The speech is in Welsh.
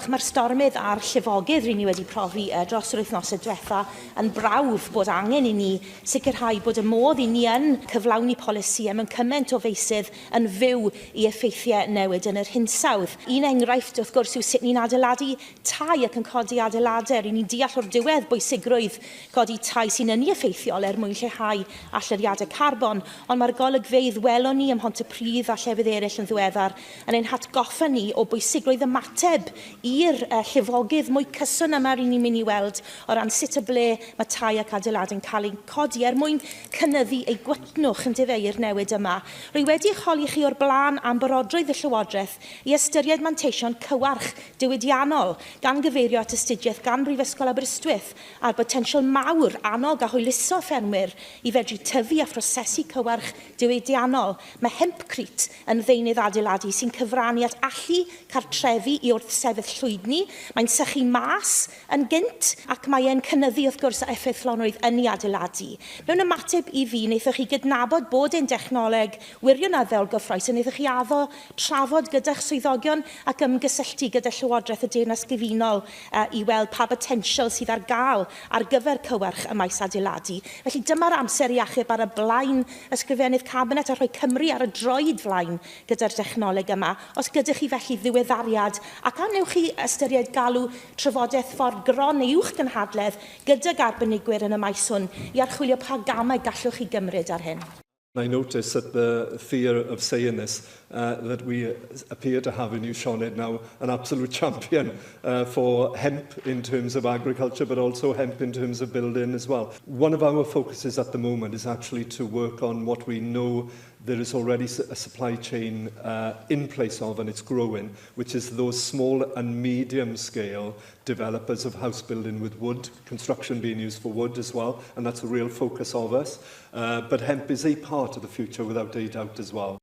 Mae'r stormydd a'r llifogydd rydyn ni wedi profi dros yr wythnosau diwetha yn brawf bod angen i ni sicrhau bod y modd i ni yn cyflawni polisïau mewn cymaint o feisydd yn fyw i effeithiau newid yn yr hinsawdd. Un enghraifft wrth gwrs yw sut ni'n adeiladu tai ac yn codi adeiladau. Rydyn ni'n deall o'r diwedd bwysigrwydd codi tai sy'n ynni effeithiol mwyn lleihau allyriadau carbon, ond mae'r golygfeydd welon ni ym Mhontypridd a llefydd eraill yn ddiweddar yn ein hatgoffa ni o bwysigrwydd ymateb i'r llifogydd mwy cyson yma rydyn ni'n mynd i weld o ran sut y ble mae tai ac adeiladau'n cael eu codi mwyn cynyddu eu gwtnwch yn i'r newid yma. Rwy wedi choli chi o'r blaen am barodrwydd y Llywodraeth i ystyried manteision cywarch diwydiannol gan gyfeirio at astudiaeth gan Brifysgol Aberystwyth a'r botensial mawr, annog a hwyluso ffermwyr i fedru tyfu a phrosesu cywarch diwydiannol. Mae Hempcrete yn ddeunydd adeiladu sy'n cyfrannu at allu cartrefi i wrthsefyll llwydni, mae'n sychu mas yn gynt ac mae'n cynyddu wrth gwrs effeithlonrwydd ynni adeiladu. Mewn ymateb i fi, wnaethoch chi gydnabod bod ein dechnoleg wirioneddol gyffrous, a wnaethoch chi addo trafod gyda'ch swyddogion ac ymgysylltu gyda Llywodraeth y Deyrnas Gyfunol i weld pa botensial sydd ar gael ar gyfer cywarch y maes adeiladu. Felly dyma'r amser i achub ar y blaen ysgrifennydd Cabinet a rhoi Cymru ar y droed flaen gyda'r dechnoleg yma. Os gydych chi felly ddiweddariad ac anewch chi ystyried galw trafodaeth ffordd gron neu uwch gynhadledd gydag arbenigwyr yn y maes hwn i archwilio pa gamau gallwch chi gymryd ar hyn. I notice at the fear of saying this that we appear to have in you, Sioned, now an absolute champion for hemp in terms of agriculture, but also hemp in terms of building as well. One of our focuses at the moment is actually to work on what we know there is already a supply chain in place of, and it's growing, which is those small and medium scale developers of house building with wood, construction being used for wood as well, and that's a real focus of us. But hemp is a part of the future without a doubt as well.